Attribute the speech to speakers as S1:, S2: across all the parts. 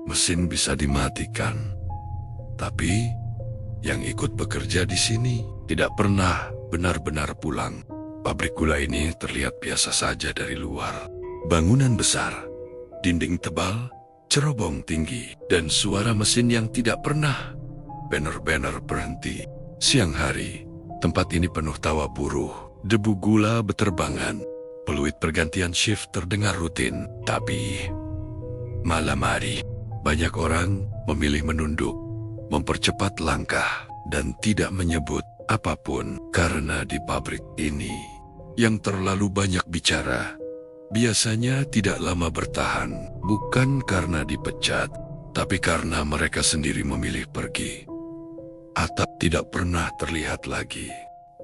S1: mesin bisa dimatikan. Tapi yang ikut bekerja di sini tidak pernah benar-benar pulang. Pabrik gula ini terlihat biasa saja dari luar. Bangunan besar, dinding tebal, cerobong tinggi, dan suara mesin yang tidak pernah benar-benar berhenti. Siang hari, tempat ini penuh tawa buruh. Debu gula beterbangan. Peluit pergantian shift terdengar rutin. Tapi malam hari, banyak orang memilih menunduk, mempercepat langkah, dan tidak menyebut apapun. Karena di pabrik ini, yang terlalu banyak bicara biasanya tidak lama bertahan. Bukan karena dipecat, tapi karena mereka sendiri memilih pergi. Atap tidak pernah terlihat lagi.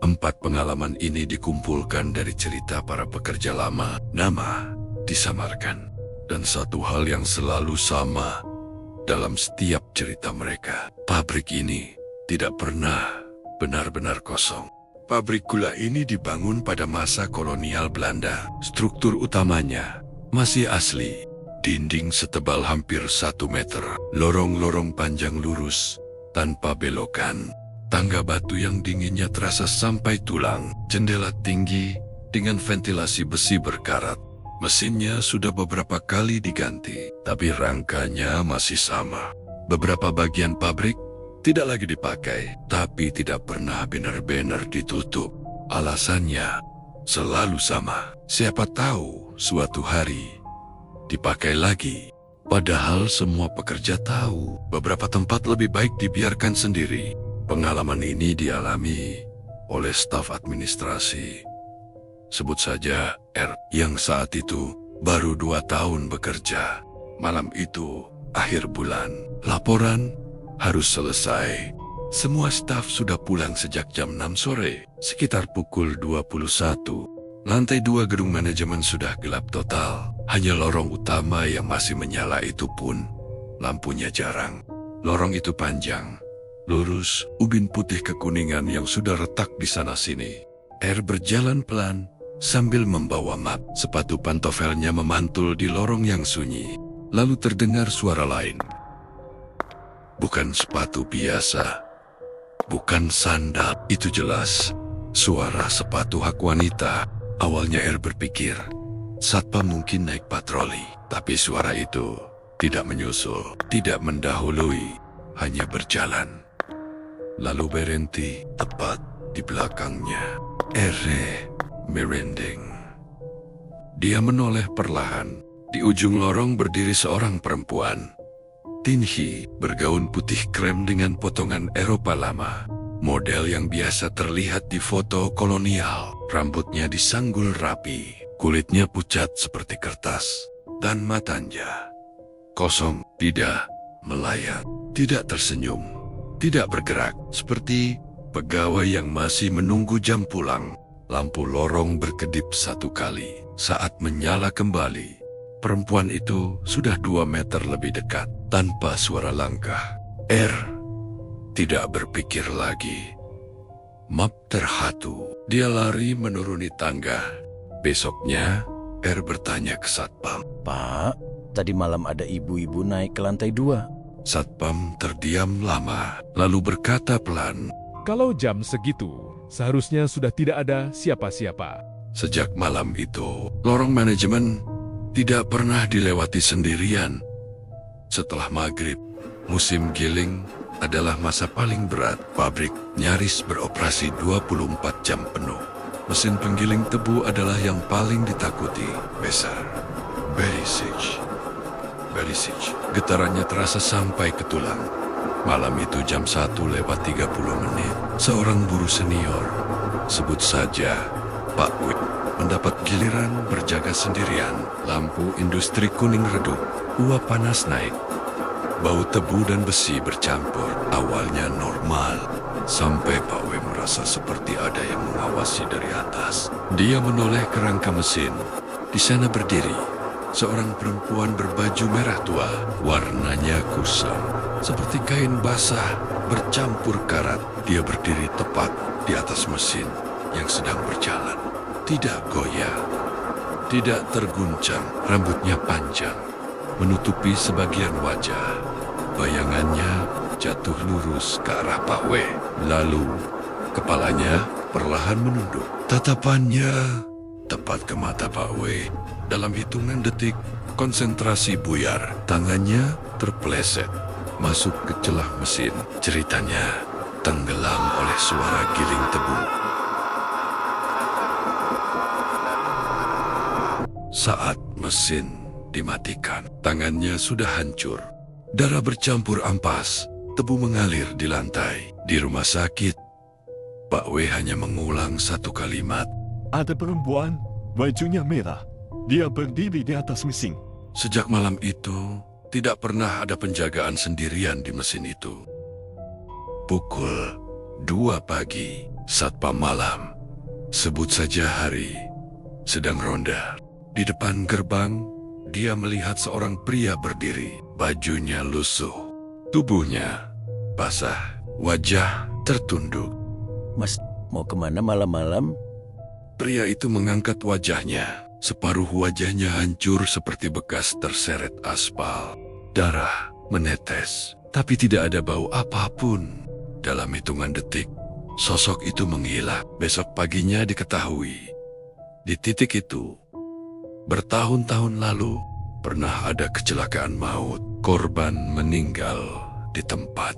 S1: 4 pengalaman ini dikumpulkan dari cerita para pekerja lama. Nama disamarkan. Dan satu hal yang selalu sama dalam setiap cerita mereka. Pabrik ini tidak pernah benar-benar kosong. Pabrik gula ini dibangun pada masa kolonial Belanda. Struktur utamanya masih asli. Dinding setebal hampir 1 meter. Lorong-lorong panjang lurus tanpa belokan. Tangga batu yang dinginnya terasa sampai tulang. Jendela tinggi dengan ventilasi besi berkarat. Mesinnya sudah beberapa kali diganti, tapi rangkanya masih sama. Beberapa bagian pabrik tidak lagi dipakai, tapi tidak pernah benar-benar ditutup. Alasannya selalu sama. Siapa tahu suatu hari dipakai lagi. Padahal semua pekerja tahu beberapa tempat lebih baik dibiarkan sendiri. Pengalaman ini dialami oleh staf administrasi. Sebut saja R, yang saat itu baru 2 tahun bekerja. Malam itu, akhir bulan, laporan harus selesai. Semua staf sudah pulang sejak jam 6 sore, sekitar pukul 21. Lantai 2 gedung manajemen sudah gelap total. Hanya lorong utama yang masih menyala itu pun lampunya jarang. Lorong itu panjang, lurus, ubin putih kekuningan yang sudah retak di sana-sini. R berjalan pelan sambil membawa map. Sepatu pantofelnya memantul di lorong yang sunyi. Lalu terdengar suara lain. Bukan sepatu biasa, bukan sandal. Itu jelas suara sepatu hak wanita. Awalnya R berpikir satpam mungkin naik patroli, tapi suara itu tidak menyusul, tidak mendahului, hanya berjalan. Lalu berhenti tepat di belakangnya. R merinding. Dia menoleh perlahan. Di ujung lorong berdiri seorang perempuan. Tinggi, bergaun putih krem dengan potongan Eropa lama. Model yang biasa terlihat di foto kolonial. Rambutnya disanggul rapi. Kulitnya pucat seperti kertas, dan matanya kosong, tidak melayang, tidak tersenyum, tidak bergerak, seperti pegawai yang masih menunggu jam pulang. Lampu lorong berkedip 1 kali. Saat menyala kembali, perempuan itu sudah 2 meter lebih dekat, tanpa suara langkah. R tidak berpikir lagi. Map terhatu. Dia lari menuruni tangga. Besoknya, R bertanya ke satpam.
S2: Pak, tadi malam ada ibu-ibu naik ke lantai 2.
S1: Satpam terdiam lama, lalu berkata pelan.
S3: Kalau jam segitu, seharusnya sudah tidak ada siapa-siapa.
S1: Sejak malam itu, lorong manajemen tidak pernah dilewati sendirian. Setelah maghrib, musim giling adalah masa paling berat. Pabrik nyaris beroperasi 24 jam penuh. Mesin penggiling tebu adalah yang paling ditakuti. Besar, Berisic. Getarannya terasa sampai ke tulang. Malam itu jam 1:30, seorang buruh senior, sebut saja Pak Wik, mendapat giliran berjaga sendirian. Lampu industri kuning redup, uap panas naik. Bau tebu dan besi bercampur. Awalnya normal, sampai Pak W merasa seperti ada yang mengawasi dari atas. Dia menoleh ke rangka mesin. Di sana berdiri seorang perempuan berbaju merah tua. Warnanya kusam, seperti kain basah bercampur karat. Dia berdiri tepat di atas mesin yang sedang berjalan. Tidak goyah, tidak terguncang. Rambutnya panjang, menutupi sebagian wajah. Bayangannya jatuh lurus ke arah Pak W. Lalu, kepalanya perlahan menunduk. Tatapannya tepat ke mata Pak W. Dalam hitungan detik, konsentrasi buyar. Tangannya terpeleset, masuk ke celah mesin. Ceritanya tenggelam oleh suara giling tebu. Saat mesin dimatikan, tangannya sudah hancur. Darah bercampur ampas, tebu mengalir di lantai. Di rumah sakit, Pak W hanya mengulang satu kalimat.
S4: Ada perempuan, bajunya merah. Dia berdiri di atas mesin.
S1: Sejak malam itu, tidak pernah ada penjagaan sendirian di mesin itu. Pukul 2 pagi, satpam malam, sebut saja Hari, sedang ronda. Di depan gerbang, dia melihat seorang pria berdiri. Bajunya lusuh, tubuhnya basah, wajah tertunduk.
S2: Mas, mau kemana malam-malam?
S1: Pria itu mengangkat wajahnya. Separuh wajahnya hancur seperti bekas terseret aspal. Darah menetes, tapi tidak ada bau apapun. Dalam hitungan detik, sosok itu menghilang. Besok paginya diketahui. Di titik itu, bertahun-tahun lalu, pernah ada kecelakaan maut. Korban meninggal di tempat.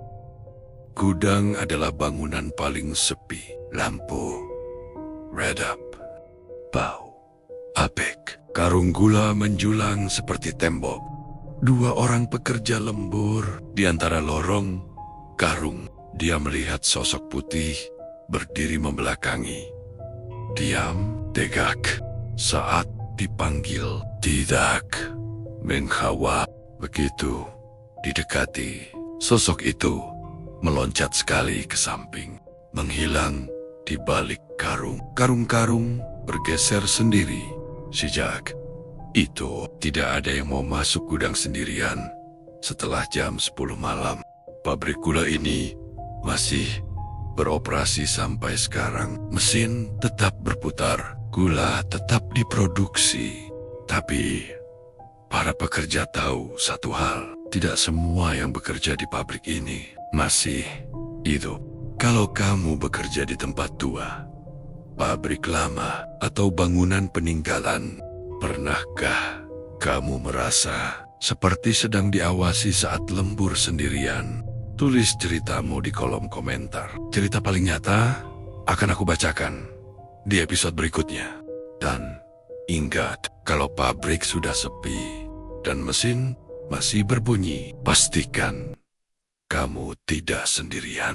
S1: Gudang adalah bangunan paling sepi. Lampu redap, bau apek, karung gula menjulang seperti tembok. 2 orang pekerja lembur di antara lorong karung. Dia melihat sosok putih berdiri membelakangi. Diam, tegak. Saat dipanggil, tidak menghawat. Begitu didekati, sosok itu meloncat sekali ke samping, menghilang di balik karung. Karung-karung bergeser sendiri. Sejak itu, tidak ada yang mau masuk gudang sendirian. Setelah jam 10 malam, pabrik gula ini masih beroperasi sampai sekarang. Mesin tetap berputar, gula tetap diproduksi. Tapi para pekerja tahu satu hal, tidak semua yang bekerja di pabrik ini masih hidup. Kalau kamu bekerja di tempat tua, pabrik lama, atau bangunan peninggalan, pernahkah kamu merasa seperti sedang diawasi saat lembur sendirian? Tulis ceritamu di kolom komentar. Cerita paling nyata akan aku bacakan di episode berikutnya. Dan ingat, kalau pabrik sudah sepi dan mesin masih berbunyi, pastikan kamu tidak sendirian.